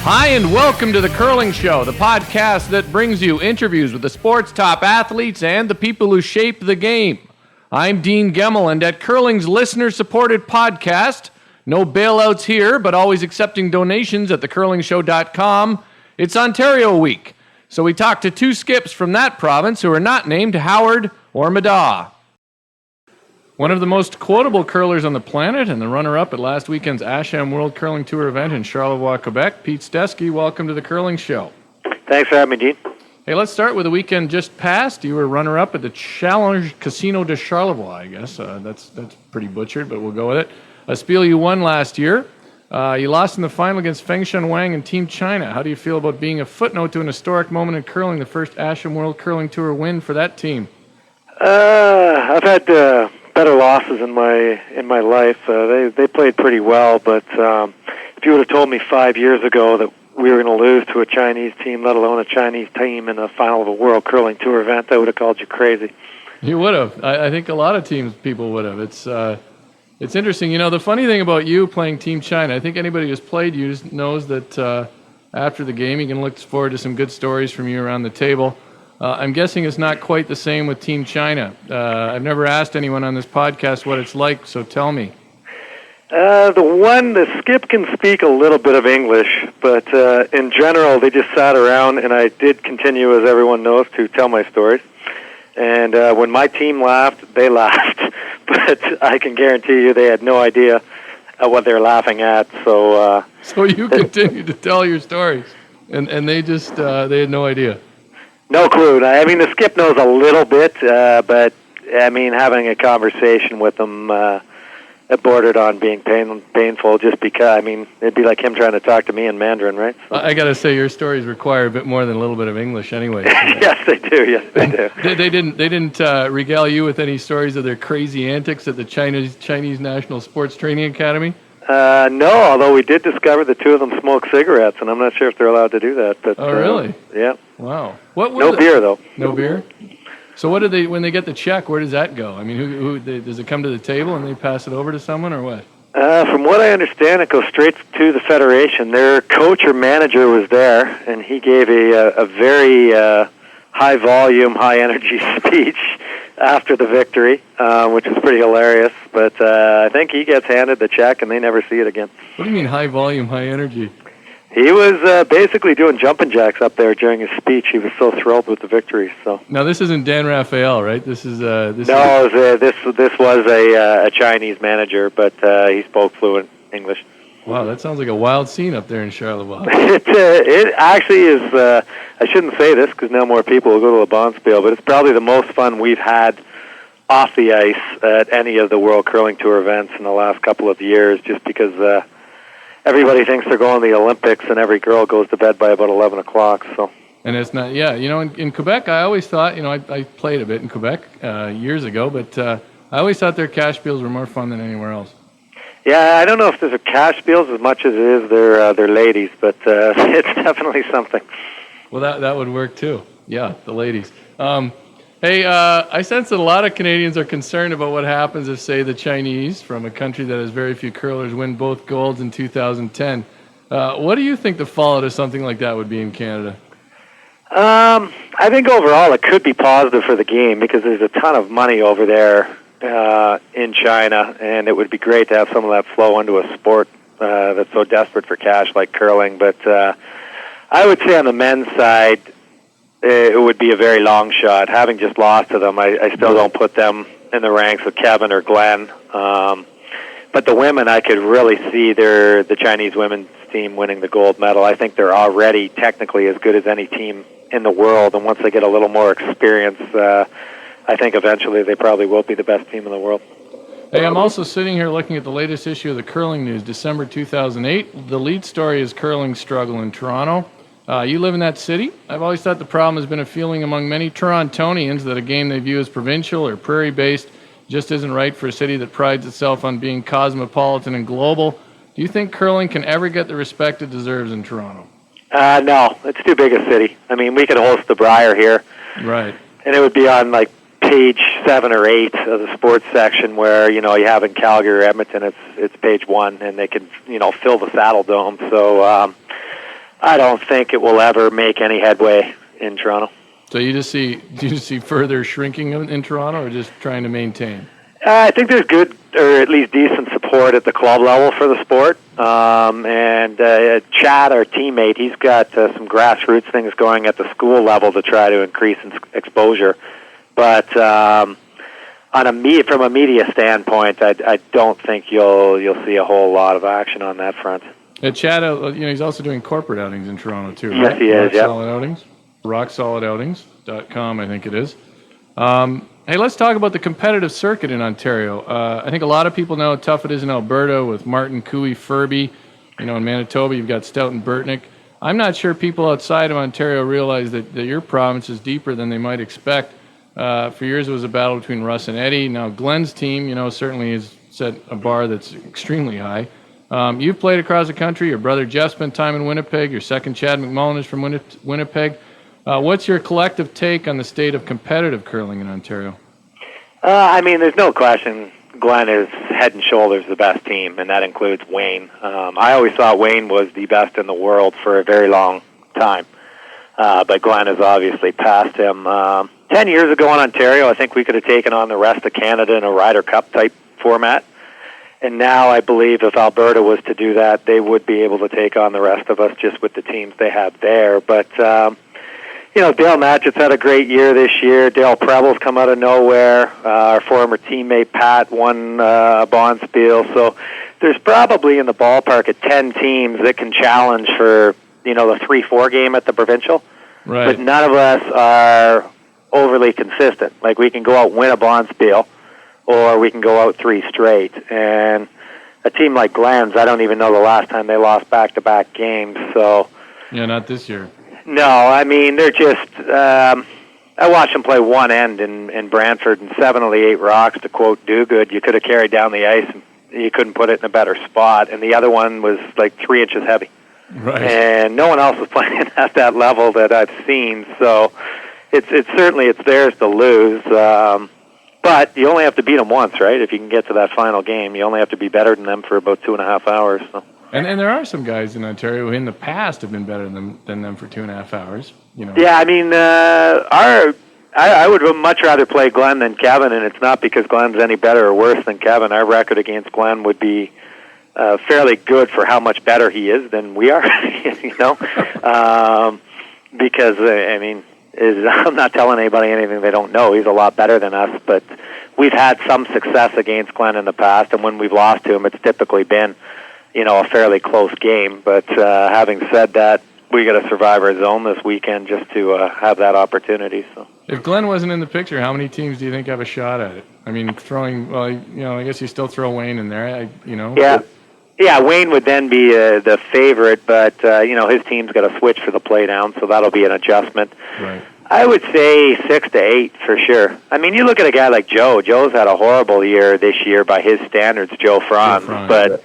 Hi, and welcome to The Curling Show, the podcast that brings you interviews with the sport's top athletes and the people who shape the game. I'm Dean Gemmel, and at Curling's listener-supported podcast, no bailouts here, but always accepting donations at thecurlingshow.com, it's Ontario Week. So we talked to two skips from that province who are not named Howard or Madaw. One of the most quotable curlers on the planet and the runner-up at last weekend's Asham World Curling Tour event in Charlevoix, Quebec, Pete Steski, welcome to The Curling Show. Thanks for having me, Dean. Hey, let's start with the weekend just passed. You were runner-up at the Challenge Casino de Charlevoix, I guess. That's pretty butchered, but we'll go with it. A spiel you won last year. You lost in the final against Feng Shen Wang and Team China. How do you feel about being a footnote to an historic moment in curling, the first Asham World Curling Tour win for that team? I've had better losses in my life. They played pretty well, but if you would have told me 5 years ago that we were going to lose to a Chinese team, let alone a Chinese team in the final of a World Curling Tour event, I would have called you crazy. You would have. I think a lot of people would have. It's interesting. You know, the funny thing about you playing Team China, I think anybody who's played you knows that after the game you can look forward to some good stories from you around the table. I'm guessing it's not quite the same with Team China. I've never asked anyone on this podcast what it's like, so tell me. The skip can speak a little bit of English, but in general, they just sat around, and I did continue, as everyone knows, to tell my stories. And when my team laughed, they laughed. But I can guarantee you they had no idea what they were laughing at. So you continued to tell your stories, and they just they had no idea. No clue. I mean, the skip knows a little bit, but I mean, having a conversation with them, it bordered on being painful just because, I mean, it'd be like him trying to talk to me in Mandarin, right? So. I got to say, your stories require a bit more than a little bit of English anyway. Yes, they do. Yes, they do. They didn't regale you with any stories of their crazy antics at the Chinese National Sports Training Academy? No, although we did discover the two of them smoke cigarettes, and I'm not sure if they're allowed to do that. But, oh, really? Yeah. Wow. No beer, though. No beer? So what do they, when they get the check, where does that go? I mean, who does it come to the table and they pass it over to someone, or what? From what I understand, it goes straight to the federation. Their coach or manager was there, and he gave a very high-volume, high-energy speech after the victory, which was pretty hilarious. But I think he gets handed the check, and they never see it again. What do you mean high-volume, high-energy? He was basically doing jumping jacks up there during his speech. He was so thrilled with the victory. So now this isn't Dan Raphael, right? This was a Chinese manager, but he spoke fluent English. Wow, that sounds like a wild scene up there in Charlevoix. It actually is. I shouldn't say this because now more people will go to the Bonspiel, but it's probably the most fun we've had off the ice at any of the World Curling Tour events in the last couple of years, just because everybody thinks they're going to the Olympics, and every girl goes to bed by about 11 o'clock. So. And it's not, yeah. You know, in Quebec, I always thought, you know, I played a bit in Quebec years ago, but I always thought their cash spiels were more fun than anywhere else. Yeah, I don't know if there's a cash spiels as much as it is their ladies, but it's definitely something. Well, that would work too. Yeah, the ladies. Hey, I sense that a lot of Canadians are concerned about what happens if, say, the Chinese, from a country that has very few curlers, win both golds in 2010. What do you think the fallout of something like that would be in Canada? I think overall it could be positive for the game because there's a ton of money over there in China, and it would be great to have some of that flow into a sport that's so desperate for cash like curling. But I would say on the men's side, it would be a very long shot. Having just lost to them, I still don't put them in the ranks of Kevin or Glenn. But the women, I could really see the Chinese women's team winning the gold medal. I think they're already technically as good as any team in the world, and once they get a little more experience, I think eventually they probably will be the best team in the world. Hey, I'm also sitting here looking at the latest issue of the Curling News, December 2008. The lead story is curling struggle in Toronto. You live in that city. I've always thought the problem has been a feeling among many Torontonians that a game they view as provincial or prairie-based just isn't right for a city that prides itself on being cosmopolitan and global. Do you think curling can ever get the respect it deserves in Toronto? No, it's too big a city. I mean, we could host the Briar here. Right. And it would be on, like, page 7 or 8 of the sports section where, you know, you have in Calgary or Edmonton, it's page 1, and they could, you know, fill the Saddle Dome. So I don't think it will ever make any headway in Toronto. So do you just see further shrinking in Toronto, or just trying to maintain? I think there's good, or at least decent support at the club level for the sport. And Chad, our teammate, he's got some grassroots things going at the school level to try to increase exposure. But from a media standpoint, I don't think you'll see a whole lot of action on that front. Chad, he's also doing corporate outings in Toronto too, right? Yes, he is. Yeah. Solid Outings, rocksolidoutings.com, I think it is. Hey, let's talk about the competitive circuit in Ontario. I think a lot of people know how tough it is in Alberta with Martin, Cooey, Furby. In Manitoba, you've got Stout and Burtnick. I'm not sure people outside of Ontario realize that your province is deeper than they might expect. For years, it was a battle between Russ and Eddie. Now, Glenn's team, certainly has set a bar that's extremely high. You've played across the country. Your brother Jeff spent time in Winnipeg. Your second, Chad McMullen, is from Winnipeg. What's your collective take on the state of competitive curling in Ontario? There's no question Glenn is head and shoulders the best team, and that includes Wayne. I always thought Wayne was the best in the world for a very long time, but Glenn has obviously passed him. 10 years ago in Ontario, I think we could have taken on the rest of Canada in a Ryder Cup type format. And now I believe if Alberta was to do that, they would be able to take on the rest of us just with the teams they have there. But Dale Matchett's had a great year this year. Dale Preble's come out of nowhere. Our former teammate Pat won Bonspiel. So there's probably in the ballpark of 10 teams that can challenge for, the 3-4 game at the Provincial. Right. But none of us are overly consistent. Like, we can go out and win a Bonspiel, or we can go out 3 straight. And a team like Glenn's, I don't even know the last time they lost back-to-back games. So yeah, not this year. No, they're just... I watched them play one end in Brantford, and 7 of the 8 rocks, to quote Duguid, you could have carried down the ice and you couldn't put it in a better spot. And the other one was like 3 inches heavy. Right. And no one else was playing at that level that I've seen. So it's certainly theirs to lose. But you only have to beat them once, right? If you can get to that final game, you only have to be better than them for about 2.5 hours. So. And there are some guys in Ontario who in the past have been better than them for 2.5 hours. Yeah, I would much rather play Glenn than Kevin, and it's not because Glenn's any better or worse than Kevin. Our record against Glenn would be fairly good for how much better he is than we are, because, I'm not telling anybody anything they don't know. He's a lot better than us, but we've had some success against Glenn in the past, and when we've lost to him, it's typically been a fairly close game. But having said that, we got to Survivor Zone this weekend just to have that opportunity. So, if Glenn wasn't in the picture, how many teams do you think have a shot at it? I guess you still throw Wayne in there. Yeah, Wayne would then be the favorite, but his team's got to switch for the playdown, so that'll be an adjustment. Right. I would say 6 to 8 for sure. You look at a guy like Joe. Joe's had a horrible year this year by his standards, Joe Franz. But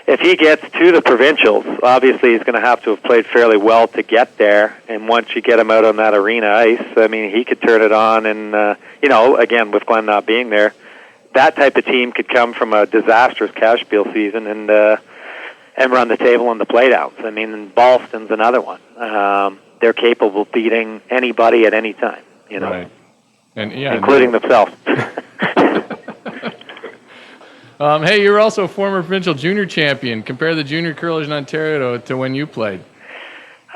if he gets to the Provincials, obviously he's going to have to have played fairly well to get there. And once you get him out on that arena ice, he could turn it on. And, again, with Glenn not being there, that type of team could come from a disastrous Cashspiel season and run the table on the playdowns. Ballston's another one. They're capable of beating anybody at any time, right. And, including themselves. Hey, you're also a former provincial junior champion. Compare the junior curlers in Ontario to when you played.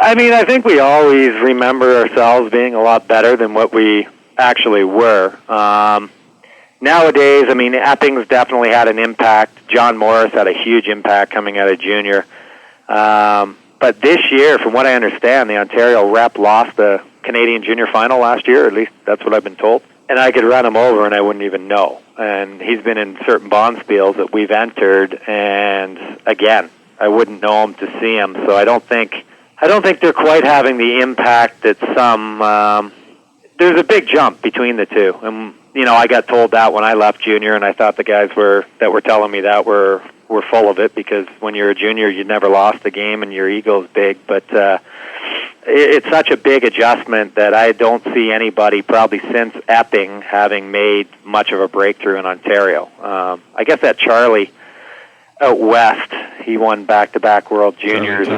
I think we always remember ourselves being a lot better than what we actually were. Nowadays, Epping's definitely had an impact. John Morris had a huge impact coming out of junior. But this year, from what I understand, the Ontario rep lost the Canadian junior final last year. At least that's what I've been told. And I could run him over and I wouldn't even know. And he's been in certain Bonspiels that we've entered, and again, I wouldn't know him to see him. So I don't think they're quite having the impact that some. There's a big jump between the two, and I got told that when I left junior, and I thought the guys that were telling me that were full of it, because when you're a junior, you never lost a game and your ego's big. But it's such a big adjustment that I don't see anybody probably since Epping having made much of a breakthrough in Ontario. I guess that Charlie out west. He won back-to-back World Juniors.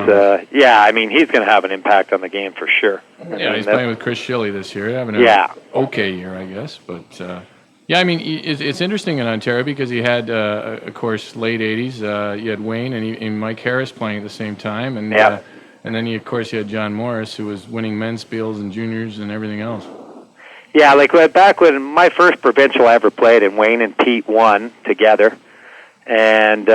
Yeah, I mean, he's going to have an impact on the game for sure. Yeah, he's playing with Chris Shilley this year. Having an okay year, I guess. But, yeah, I mean, it's interesting in Ontario because he had, of course, late 80s. You had Wayne and Mike Harris playing at the same time. And then, of course, you had John Morris, who was winning men's spiels and juniors and everything else. Yeah, like back when my first provincial I ever played, and Wayne and Pete won together. And,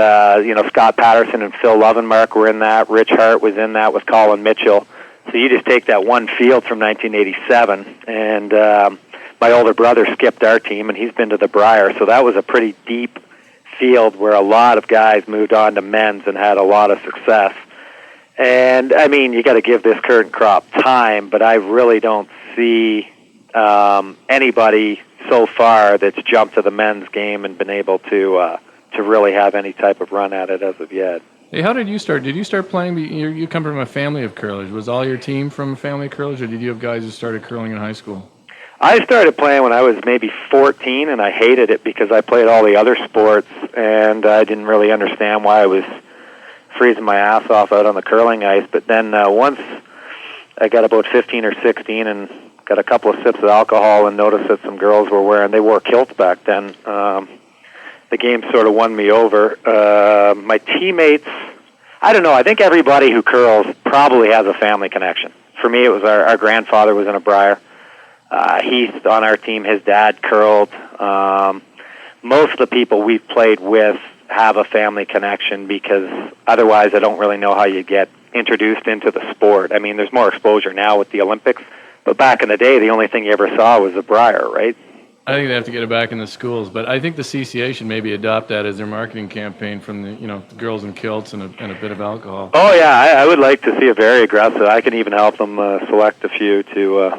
Scott Patterson and Phil Lovenmark were in that. Rich Hart was in that with Colin Mitchell. So you just take that one field from 1987. And my older brother skipped our team, and he's been to the Brier. So that was a pretty deep field where a lot of guys moved on to men's and had a lot of success. And, I mean, you got to give this current crop time, but I really don't see anybody so far that's jumped to the men's game and been able to really have any type of run at it as of yet. Hey, how did you start? Did you start playing? You come from a family of curlers. Was all your team from a family of curlers, or did you have guys who started curling in high school? I started playing when I was maybe 14, and I hated it because I played all the other sports, and I didn't really understand why I was freezing my ass off out on the curling ice. But then once I got about 15 or 16 and got a couple of sips of alcohol and noticed that some girls they wore kilts back then, the game sort of won me over. My teammates, I don't know, I think everybody who curls probably has a family connection. For me, it was our grandfather was in a Brier. He's on our team. His dad curled. Most of the people we've played with have a family connection because otherwise I don't really know how you get introduced into the sport. I mean, there's more exposure now with the Olympics, but back in the day, the only thing you ever saw was the Brier, right? I think they have to get it back in the schools, but I think the CCA should maybe adopt that as their marketing campaign from the girls in kilts and a bit of alcohol. Oh yeah, I would like to see it very aggressive. I can even help them select a few to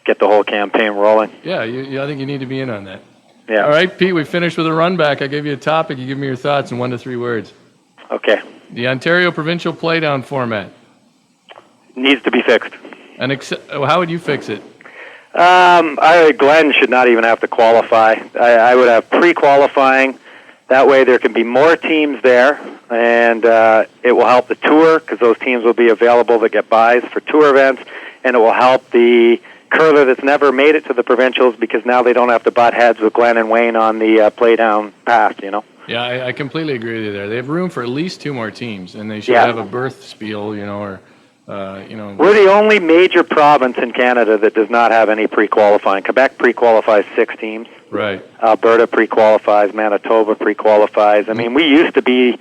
get the whole campaign rolling. Yeah, I think you need to be in on that. Yeah. All right, Pete, we finished with a run back. I gave you a topic. You give me your thoughts in 1 to 3 words. Okay. The Ontario Provincial playdown format needs to be fixed. And how would you fix it? Glenn should not even have to qualify. I would have pre-qualifying. That way there can be more teams there, and it will help the tour because those teams will be available to get buys for tour events, and it will help the curler that's never made it to the provincials because now they don't have to butt heads with Glenn and Wayne on the playdown path, Yeah, I completely agree with you there. They have room for at least 2 more teams, and they should have a berth spiel, or... We're the only major province in Canada that does not have any pre-qualifying. Quebec pre-qualifies 6 teams. Right. Alberta pre-qualifies. Manitoba pre-qualifies. I mean, we used to be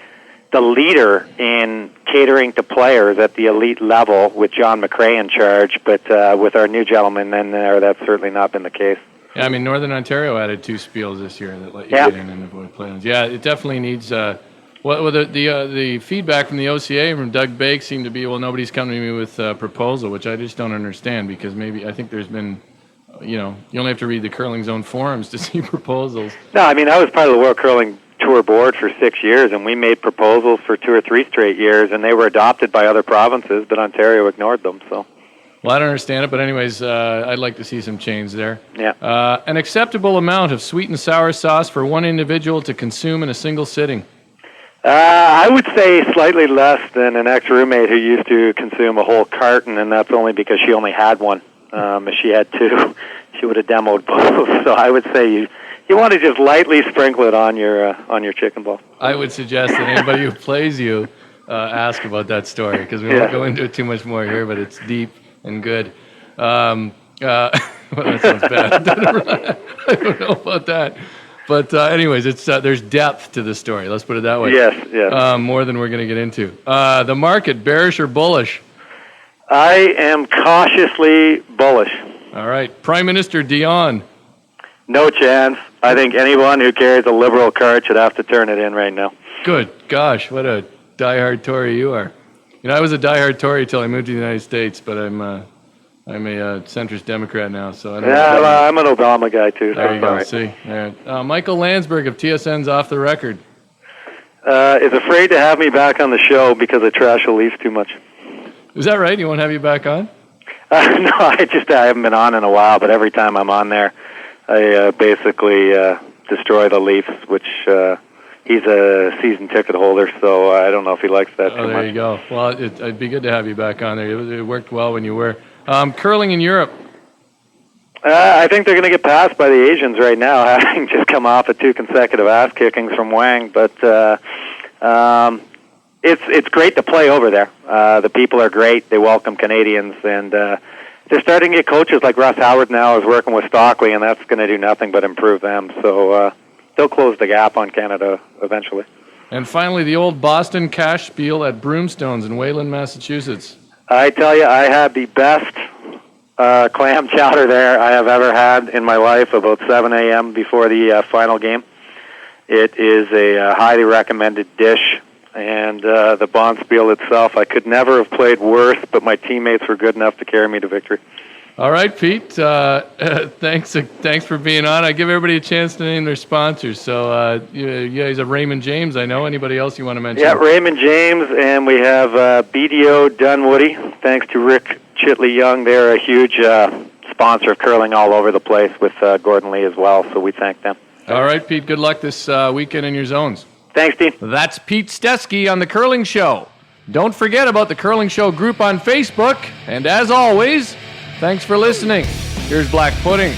the leader in catering to players at the elite level with John McRae in charge, but with our new gentleman in there, that's certainly not been the case. Yeah, I mean, Northern Ontario added 2 spiels this year that let you get in and avoid playdowns. Yeah, it definitely needs... Well, the feedback from the OCA from Doug Bake seemed to be, nobody's coming to me with a proposal, which I just don't understand because maybe I think there's been, you only have to read the Curling Zone forums to see proposals. No, I mean, I was part of the World Curling Tour board for 6 years, and we made proposals for 2 or 3 straight years, and they were adopted by other provinces, but Ontario ignored them, so... Well, I don't understand it, but anyways, I'd like to see some change there. Yeah. An acceptable amount of sweet and sour sauce for one individual to consume in a single sitting. I would say slightly less than an ex-roommate who used to consume a whole carton, and that's only because she only had one. If she had 2, she would have demoed both. So I would say you want to just lightly sprinkle it on your chicken ball. I would suggest that anybody who plays you ask about that story because we won't go into it too much more here, but it's deep and good. Well, that sounds bad. I don't know about that. But anyways, it's there's depth to the story. Let's put it that way. Yes. More than we're going to get into. The market, bearish or bullish? I am cautiously bullish. All right. Prime Minister Dion. No chance. I think anyone who carries a Liberal card should have to turn it in right now. Good gosh, what a diehard Tory you are. I was a diehard Tory till I moved to the United States, but I'm a centrist Democrat now, so I don't know. Yeah, I'm an Obama guy, too. There you go, see. Michael Landsberg of TSN's Off the Record. Is afraid to have me back on the show because I trash the Leafs too much. Is that right? You won't have you back on? No, I haven't been on in a while, but every time I'm on there, I basically destroy the Leafs, which he's a season ticket holder, so I don't know if he likes that too much. There you go. Well, it'd be good to have you back on there. It worked well when you were. Curling in Europe. I think they're going to get passed by the Asians right now, having just come off of 2 consecutive ass kickings from Wang. But it's great to play over there. The people are great. They welcome Canadians, and they're starting to get coaches like Russ Howard now is working with Stockley, and that's going to do nothing but improve them. So they'll close the gap on Canada eventually. And finally, the old Boston cash spiel at Broomstones in Wayland, Massachusetts. I tell you, I had the best clam chowder there I have ever had in my life about 7 a.m. before the final game. It is a highly recommended dish, and the bonspiel itself, I could never have played worse, but my teammates were good enough to carry me to victory. All right, Pete. Thanks for being on. I give everybody a chance to name their sponsors. So you guys have Raymond James, I know. Anybody else you want to mention? Yeah, Raymond James, and we have BDO Dunwoody. Thanks to Rick Chitley-Young. They're a huge sponsor of curling all over the place with Gordon Lee as well, so we thank them. All right, Pete. Good luck this weekend in your zones. Thanks, Dean. That's Pete Steski on The Curling Show. Don't forget about The Curling Show group on Facebook. And as always, thanks for listening. Here's Black Pudding.